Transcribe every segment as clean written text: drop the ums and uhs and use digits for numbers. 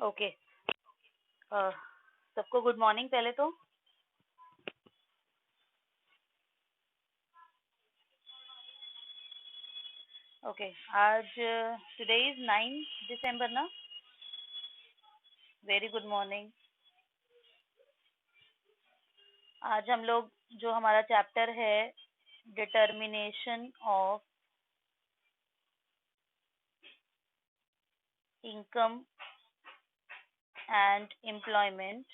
Okay. सबको good morning पहले तो। ओके, आज टुडे इज 9 दिसंबर ना। Very good morning. आज हम लोग जो हमारा चैप्टर है determination of income and employment,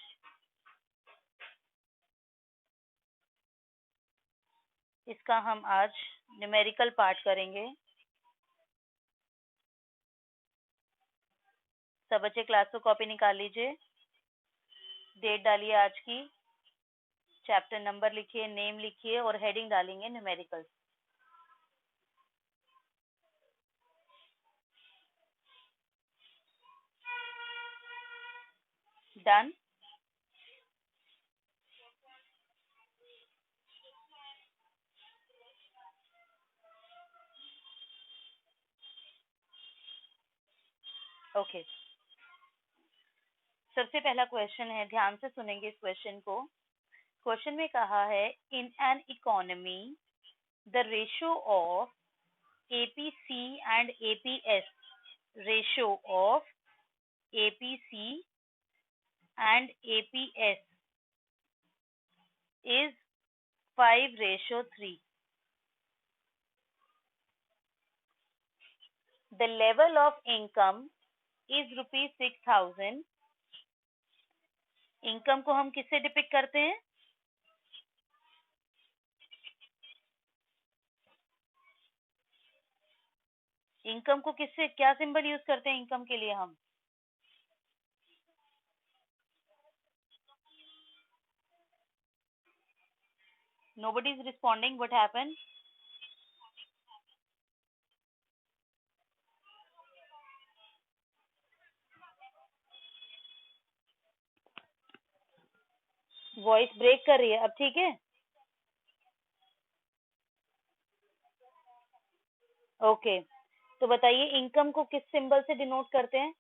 इसका हम आज न्यूमेरिकल पार्ट करेंगे। सब बच्चे क्लास को कॉपी निकाल लीजिए, डेट डालिए आज की, चैप्टर नंबर लिखिए, नेम लिखिए और हेडिंग डालेंगे न्यूमेरिकल। डन। ओके, सबसे पहला क्वेश्चन है, ध्यान से सुनेंगे इस क्वेश्चन को। क्वेश्चन में कहा है, in an economy the ratio of APC and APS, ratio of APC and APS is 5:3. The level of income is ₹6,000. Income को हम किससे डिपिक्ट करते हैं? इनकम को किससे, क्या सिंबल यूज करते हैं इनकम के लिए हम? Nobody is responding. What happened? Voice break कर रही है, अब ठीक है? ओके, तो बताइए इनकम को किस सिंबल से डिनोट करते हैं?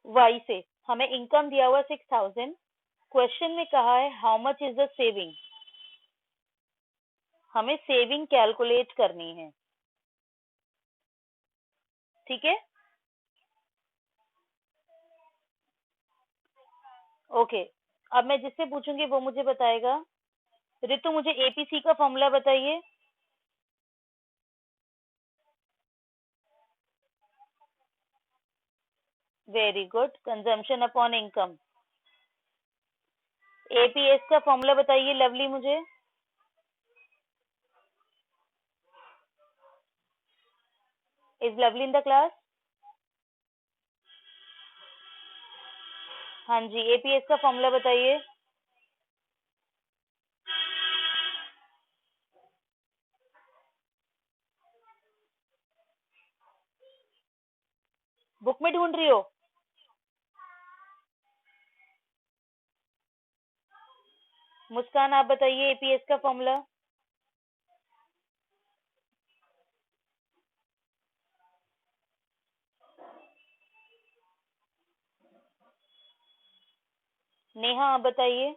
वाई से। हमें इनकम दिया हुआ 6,000। क्वेश्चन में कहा है how much is the saving. हमें सेविंग कैलकुलेट करनी है, ठीक है? ओके, अब मैं जिससे पूछूंगी वो मुझे बताएगा। रितु, मुझे एपीसी का फॉर्मूला बताइए। Very good, consumption upon income. APS का फॉर्मूला बताइए लवली मुझे। Is lovely in the class? हाँ जी, एपीएस का फॉर्मूला बताइए। बुक में ढूंढ रही हो? मुस्कान आप बताइए एपीएस का फॉर्मूला। नेहा आप बताइए।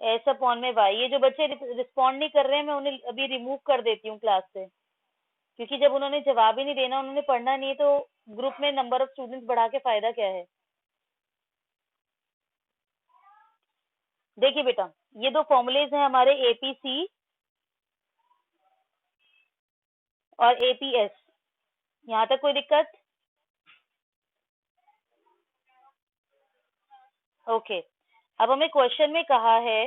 एस अपॉन में वाई। ये जो बच्चे रिस्पॉन्ड नहीं कर रहे हैं मैं उन्हें अभी रिमूव कर देती हूँ क्लास से, क्योंकि जब उन्होंने जवाब ही नहीं देना, उन्होंने पढ़ना नहीं है, तो ग्रुप में नंबर ऑफ स्टूडेंट्स बढ़ा के फायदा क्या है? देखिए बेटा, ये दो फॉर्मूलेज हैं हमारे, एपीसी और एपीएस। यहाँ तक कोई दिक्कत? ओके, अब हमें क्वेश्चन में कहा है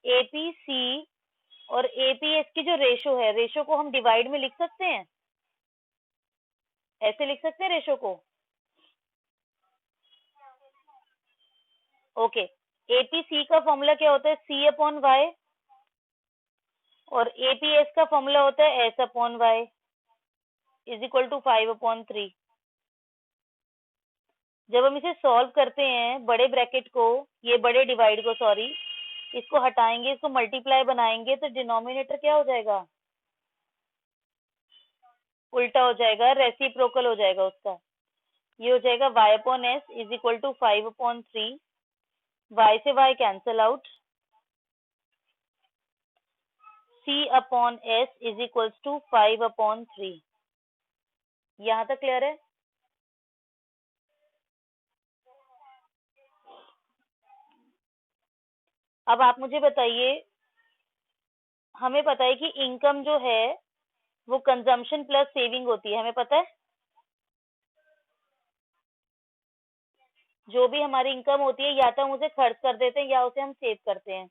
एपीसी और एपीएस की जो रेशो है, रेशो को हम डिवाइड में लिख सकते हैं, ऐसे लिख सकते हैं रेशो को। ओके, एपीसी का फॉर्मूला क्या होता है? सी अपॉन वाई, और एपीएस का फॉर्मूला होता है S upon Y is equal to 5/3। जब हम इसे सॉल्व करते हैं, बड़े ब्रैकेट को, ये बड़े डिवाइड को, सॉरी, इसको हटाएंगे, इसको मल्टीप्लाई बनाएंगे तो डिनोमिनेटर क्या हो जाएगा, उल्टा हो जाएगा, रेसिप्रोकल हो जाएगा उसका। ये हो जाएगा y upon S is equal to 5/3, y से y cancel out, c upon S is equal to 5/3। यहाँ तक क्लियर है? अब आप मुझे बताइए, हमें पता है कि इनकम जो है वो कंजम्पशन प्लस सेविंग होती है, हमें पता है। जो भी हमारी इनकम होती है या तो हम उसे खर्च कर देते हैं या उसे हम सेव करते हैं,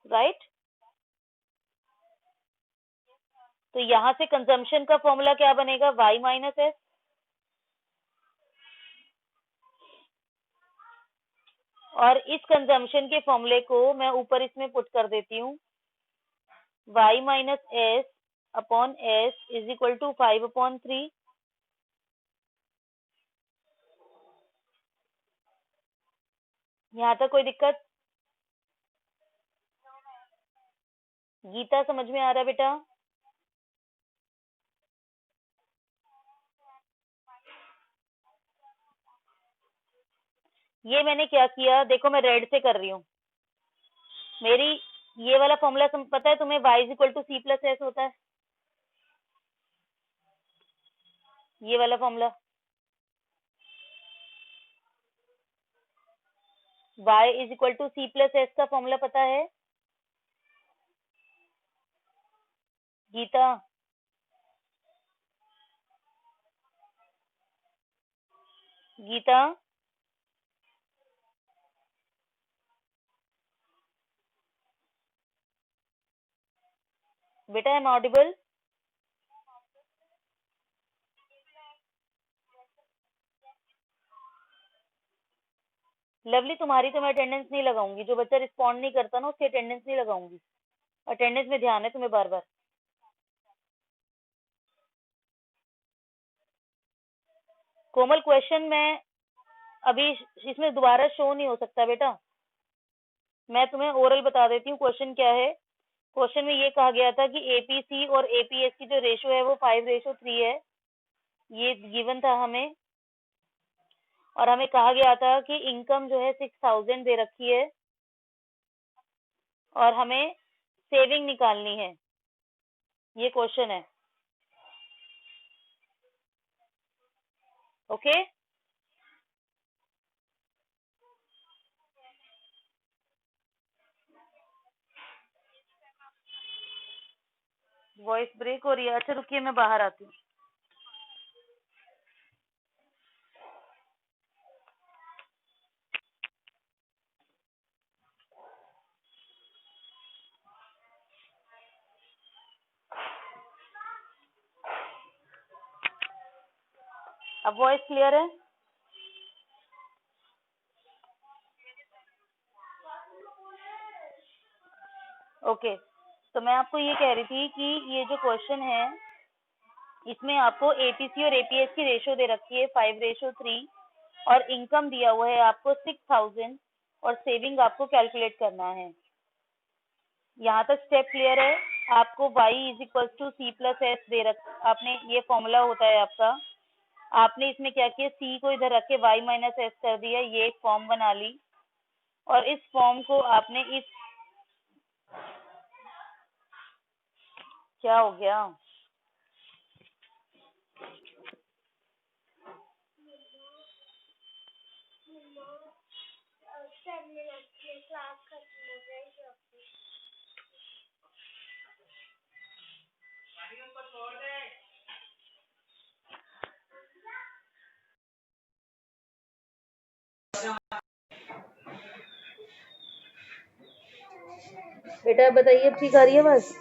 राइट। तो यहाँ से कंजम्पशन का फॉर्मूला क्या बनेगा, y माइनस एस। और इस कंजम्पशन के फॉर्मूले को मैं ऊपर इसमें पुट कर देती हूँ, y minus S upon S is equal to 5/3। यहाँ तक कोई दिक्कत? गीता समझ में आ रहा है बेटा? ये मैंने क्या किया, देखो मैं रेड से कर रही हूँ। मेरी ये वाला फॉर्मूला पता है तुम्हें, y is equal to C plus S होता है, ये वाला formula. y is equal to C plus S का फॉर्मूला पता है गीता? गीता बेटा, आई एम ऑडिबल? लवली, तुम्हारी तो मैं अटेंडेंस नहीं लगाऊंगी, जो बच्चा रिस्पॉन्ड नहीं करता ना उसकी अटेंडेंस नहीं लगाऊंगी। अटेंडेंस में ध्यान है तुम्हें बार बार। कोमल, क्वेश्चन में अभी इसमें दोबारा शो नहीं हो सकता बेटा, मैं तुम्हें ओरल बता देती हूँ क्वेश्चन क्या है। क्वेश्चन में ये कहा गया था कि एपीसी और एपीएस की जो रेशो है वो 5:3 है, ये गिवन था हमें। और हमें कहा गया था कि इनकम जो है 6,000 दे रखी है और हमें सेविंग निकालनी है, ये क्वेश्चन है। ओके, वॉइस ब्रेक हो रही है, अच्छा रुकिए मैं बाहर आती हूँ। अब वॉइस क्लियर है? ओके, तो मैं आपको ये कह रही थी कि ये जो क्वेश्चन है इसमें आपको एपीसी और एपीएस की रेशो दे रखी है 5:3 और इनकम दिया हुआ है आपको 6,000 और सेविंग आपको कैलकुलेट करना है। यहाँ तक स्टेप क्लियर है? आपको y is equal to C plus S दे रख, आपने ये फॉर्मूला होता है आपका, आपने इसमें क्या किया, c को इधर रख के y माइनस एस कर दिया, ये एक फॉर्म बना ली। और इस फॉर्म को आपने इस, क्या हो गया, बेटा बताइए अब ठीक आ रही है बस?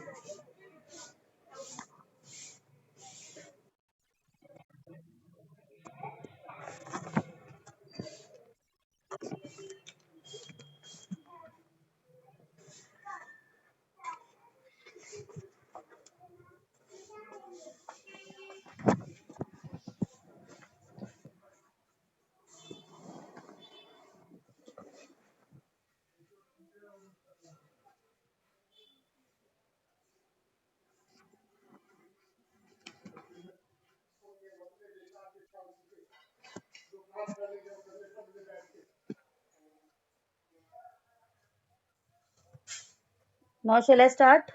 Now shall I start?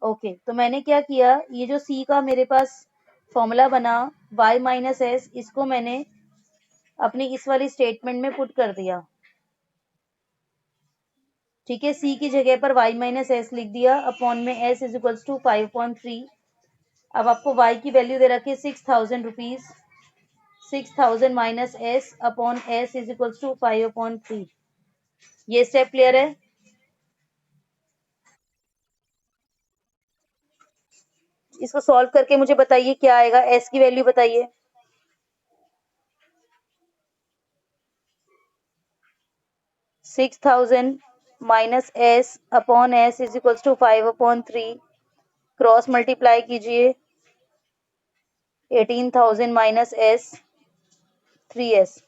Okay, तो मैंने क्या किया, ये जो सी का मेरे पास फॉर्मूला बना y माइनस एस, इसको मैंने अपनी इस वाली स्टेटमेंट में पुट कर दिया। ठीक है, सी की जगह पर y माइनस एस लिख दिया, अपॉन में s इज इक्वल्स टू 5/3। अब आपको y की वैल्यू दे रखी है 6,000 rupees. 6,000 minus S upon S is equals to 5/3। ये स्टेप क्लियर है? इसको सॉल्व करके मुझे बताइए क्या आएगा, एस की वैल्यू बताइए। 6,000 minus S upon S is equals to 5/3। Cross multiply कीजिए, 18,000 minus S 3s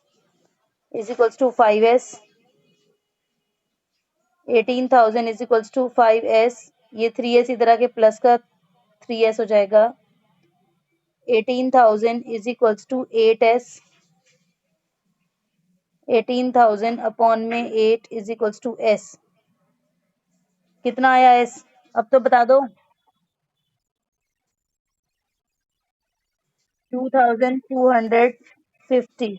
is equals to 5s। 18,000 is equals to 5s, ये 3s इधर आके प्लस का 3s हो जाएगा। 18,000 is equals to 8s। 18,000 upon में 8 इज इक्वल्स टू s। कितना आया s? अब तो बता दो। 2,250।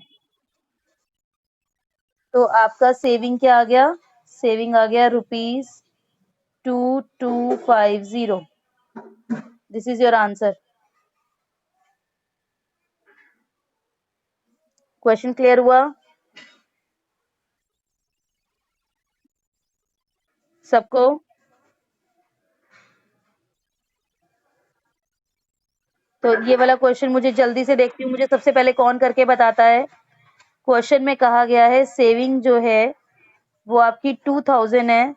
तो आपका सेविंग क्या आ गया? सेविंग आ गया ₹2250। This is your answer. Question clear हुआ सबको? तो ये वाला क्वेश्चन मुझे जल्दी से देखती हूँ, मुझे सबसे पहले कौन करके बताता है। क्वेश्चन में कहा गया है सेविंग जो है वो आपकी 2000 है।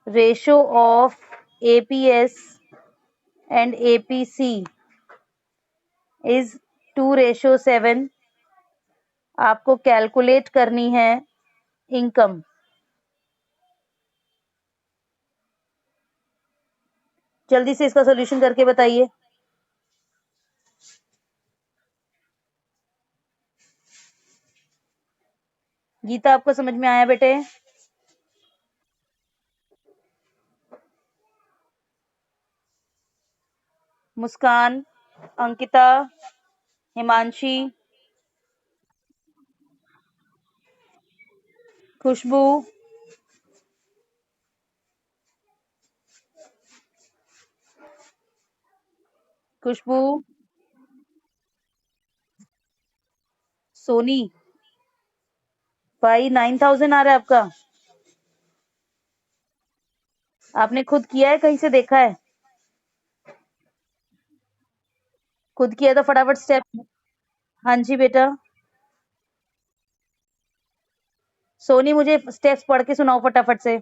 Ratio of APS and APC is 2:7। आपको कैलकुलेट करनी है इनकम। जल्दी से इसका सोल्यूशन करके बताइए। गीता, आपको समझ में आया बेटे? मुस्कान, अंकिता, हिमांशी, खुशबू, खुशबू, सोनी। भाई 9,000 आ रहा है आपका? आपने खुद किया है, कहीं से देखा है? खुद किया तो फटाफट स्टेप। हाँ जी बेटा। सोनी, मुझे स्टेप्स पढ़ के सुनाओ फटाफट से।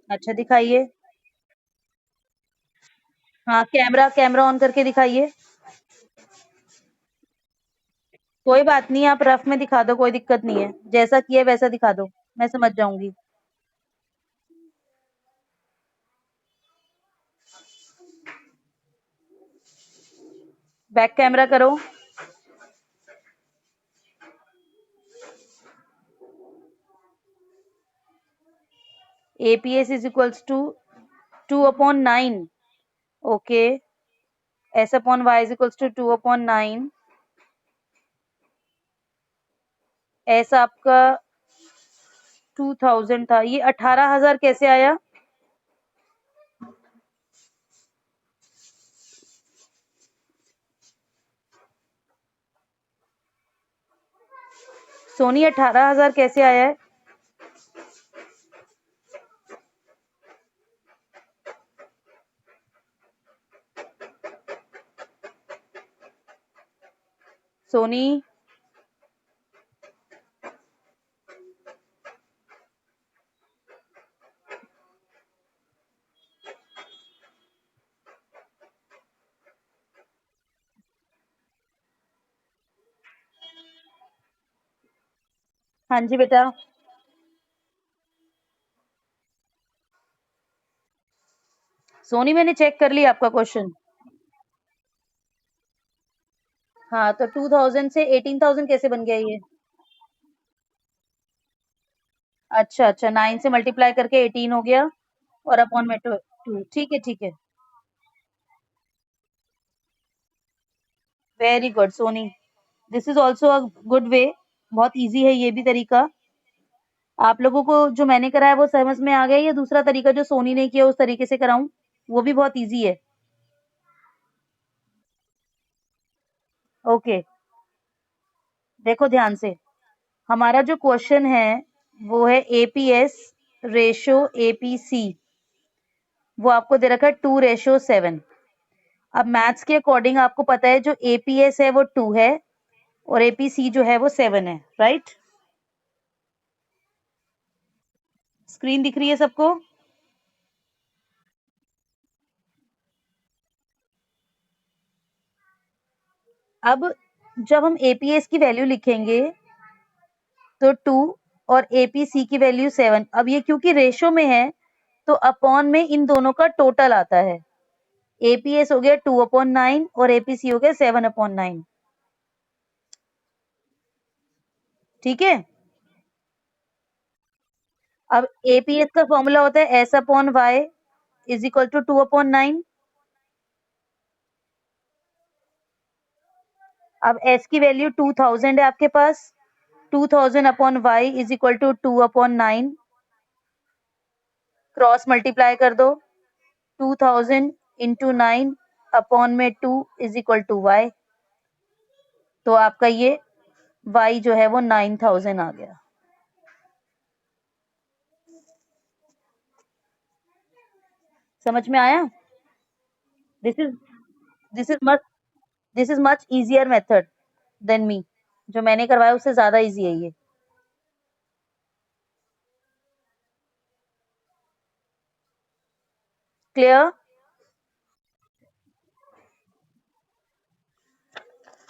अच्छा, दिखाइए। हाँ, कैमरा कैमरा ऑन करके दिखाइए। कोई बात नहीं, आप रफ में दिखा दो, कोई दिक्कत नहीं है, जैसा किया वैसा दिखा दो, मैं समझ जाऊंगी। बैक कैमरा करो। APS is equals to 2/9। Okay. S upon Y is equals to 2/9। S आपका 2000 था, ये 18,000 कैसे आया? सोनी, 18,000 कैसे आया है? सोनी। हाँ जी बेटा। सोनी मैंने चेक कर लिया आपका क्वेश्चन। हाँ तो 2000 से 18,000 कैसे बन गया ये? अच्छा अच्छा, 9 से मल्टीप्लाई करके 18 हो गया और अपॉन में 2। ठीक है ठीक है। Very good Soni, this is also a good way. बहुत इजी है ये भी तरीका। आप लोगों को जो मैंने कराया वो समझ में आ गया, या दूसरा तरीका जो सोनी ने किया उस तरीके से कराऊं? वो भी बहुत इजी है। ओके, देखो ध्यान से। हमारा जो क्वेश्चन है वो है एपीएस रेशो एपीसी। वो आपको दे रखा है 2:7। अब मैथ्स के अकॉर्डिंग आपको पता है जो एपीएस है वो 2 है और एपीसी जो है वो 7 है, राइट? स्क्रीन दिख रही है सबको? अब जब हम एपीएस की वैल्यू लिखेंगे तो 2 और एपीसी की वैल्यू 7। अब ये क्योंकि रेशो में है तो अपॉन में इन दोनों का टोटल आता है। एपीएस हो गया 2/9 और एपीसी हो गया 7/9। ठीक है। अब एपीएस का फॉर्मूला होता है S upon Y is equal to 2/9। अब एस की वैल्यू 2000 है आपके पास। 2000 upon Y is equal to 2/9। Cross multiply कर दो। 2000 इंटू 9 अपॉन में 2 इज इक्वल टू वाई। तो आपका ये वाई जो है वो 9000 आ गया। समझ में आया? This is this is much this is much easier method than me. जो मैंने करवाया उससे ज्यादा इजी है ये। Clear?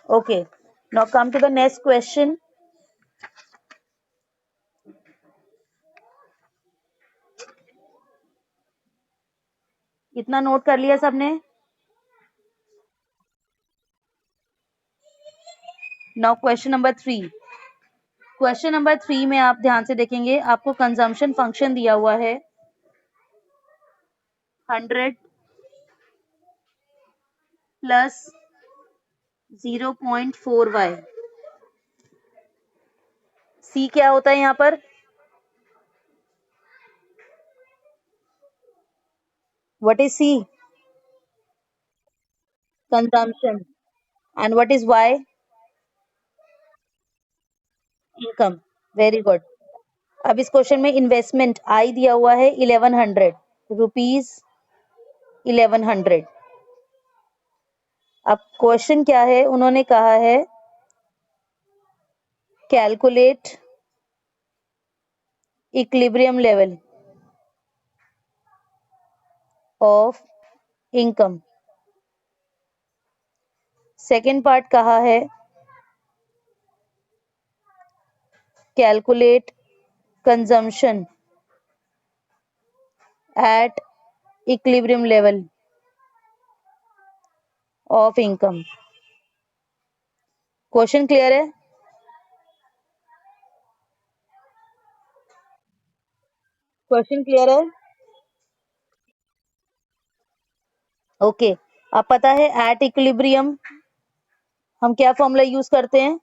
Okay, now come to the next question. इतना नोट कर लिया सबने? Now question number 3। Question number 3 में आप ध्यान से देखेंगे, आपको कंजम्पशन फंक्शन दिया हुआ है 100 प्लस 0.4y। सी क्या होता है यहाँ पर? What is C? Consumption. And what is Y? Income. Very good. अब इस क्वेश्चन में इन्वेस्टमेंट आई दिया हुआ है 1100 रुपीज। 1100। अब क्वेश्चन क्या है, उन्होंने कहा है calculate equilibrium level of income. Second part कहा है calculate consumption at equilibrium level of income. Question clear है? क्वेश्चन क्लियर है? ओके। अब पता है एट इक्विलिब्रियम हम क्या फॉर्मूला यूज करते हैं?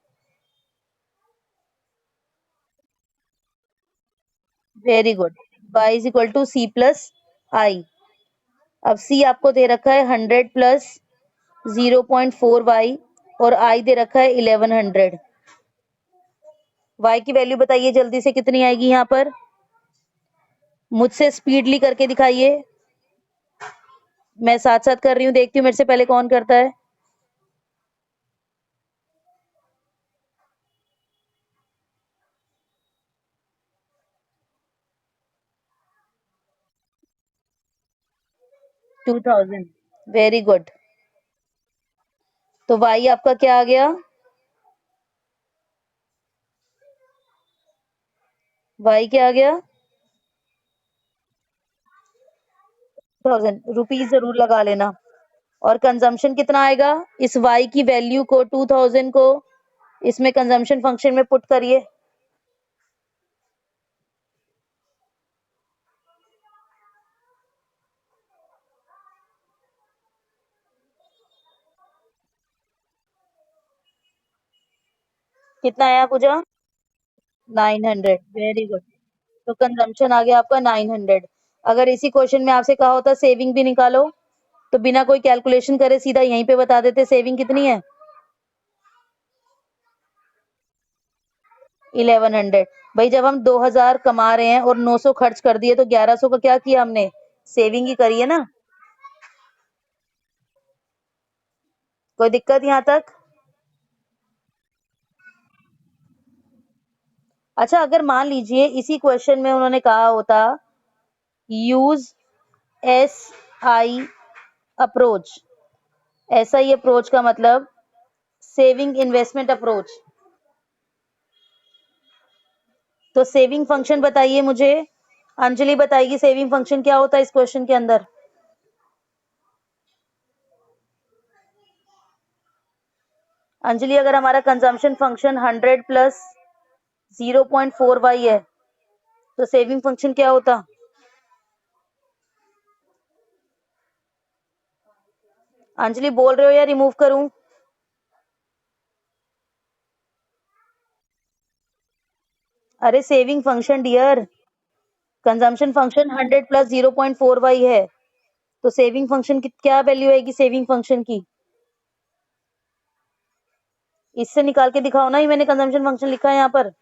Very good. y is equal to C plus I. अब c आपको दे रखा है 100 प्लस 0.4y और i दे रखा है 1100। y की वैल्यू बताइए जल्दी से कितनी आएगी यहाँ पर? मुझसे स्पीडली करके दिखाइए। मैं साथ साथ कर रही हूँ, देखती हूँ मेरे से पहले कौन करता है। 2000। Very good. तो y आपका क्या आ गया? y क्या आ गया? 2000 रुपीज जरूर लगा लेना। और कंजम्पशन कितना आएगा, इस y की वैल्यू को 2000 को इसमें कंजम्पशन फंक्शन में पुट करिए। कितना आया पूजा? 900। Very good. तो कंजम्पशन आ गया आपका 900। अगर इसी क्वेश्चन में आपसे कहा होता सेविंग भी निकालो, तो बिना कोई कैलकुलेशन करे सीधा यहीं पे बता देते सेविंग कितनी है। 1100। भाई जब हम 2000 कमा रहे हैं और 900 खर्च कर दिए, तो 1100 का क्या किया हमने, सेविंग ही करी है ना। कोई दिक्कत यहाँ तक? अच्छा, अगर मान लीजिए इसी क्वेश्चन में उन्होंने कहा होता use SI approach, SI approach का मतलब सेविंग इन्वेस्टमेंट अप्रोच, तो सेविंग फंक्शन बताइए मुझे। अंजलि बताएगी सेविंग फंक्शन क्या होता है इस क्वेश्चन के अंदर। अंजलि, अगर हमारा कंजम्पशन फंक्शन 100 प्लस 0.4y है, तो सेविंग फंक्शन क्या होता? अंजलि बोल रहे हो या रिमूव करूं? अरे saving function dear, consumption function 100 plus 0.4y है, तो सेविंग फंक्शन की क्या वैल्यू आएगी सेविंग फंक्शन की? इससे निकाल के दिखाओ ना, ये मैंने कंजम्पशन फंक्शन लिखा है यहाँ पर।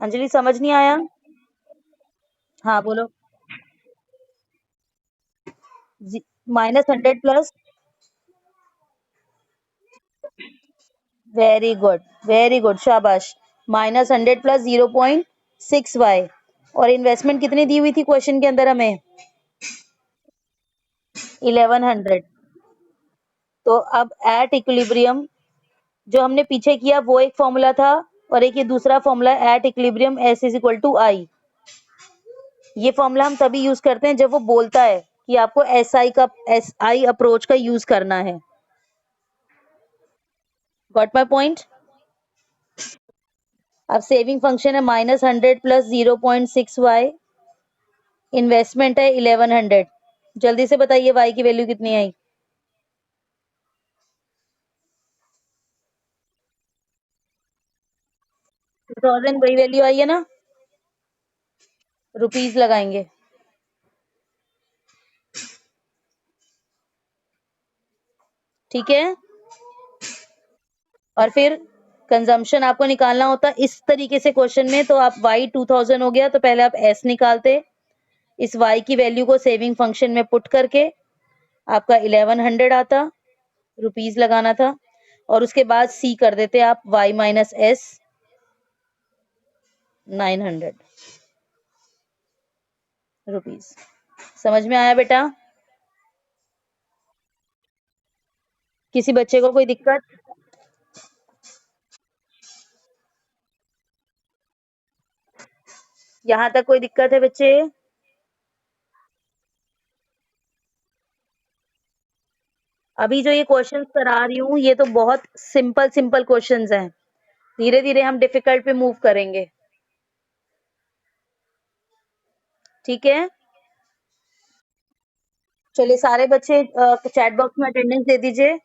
अंजलि समझ नहीं आया? हाँ बोलो। -100 plus, very good, very good, शाबाश। -100 प्लस 0.6y। और इन्वेस्टमेंट कितनी दी हुई थी क्वेश्चन के अंदर हमें? 1100। तो अब एट इक्विलिब्रियम, जो हमने पीछे किया वो एक फॉर्मूला था, और एक ये दूसरा formula at equilibrium S is equal to I। ये फॉर्मूला हम तभी यूज करते हैं जब वो बोलता है कि आपको SI अप्रोच का यूज करना है। Got my point? अब सेविंग फंक्शन है -100 प्लस 0.6y, इन्वेस्टमेंट है 1100। जल्दी से बताइए y की वैल्यू कितनी आई? 2000 वही वैल्यू आई है ना, रुपीज लगाएंगे। ठीक है। और फिर कंजम्पशन आपको निकालना होता इस तरीके से क्वेश्चन में, तो आप y 2000 हो गया, तो पहले आप s निकालते, इस y की वैल्यू को सेविंग फंक्शन में पुट करके आपका 1100 आता, रुपीज लगाना था, और उसके बाद c कर देते आप y माइनस s 900 रुपीज। समझ में आया बेटा? किसी बच्चे को कोई दिक्कत? यहाँ तक कोई दिक्कत है बच्चे? अभी जो ये क्वेश्चंस करा रही हूँ ये तो बहुत सिंपल सिंपल क्वेश्चंस हैं, धीरे धीरे हम डिफिकल्ट पे मूव करेंगे। ठीक है, चलिए सारे बच्चे चैट बॉक्स में अटेंडेंस दे दीजिए।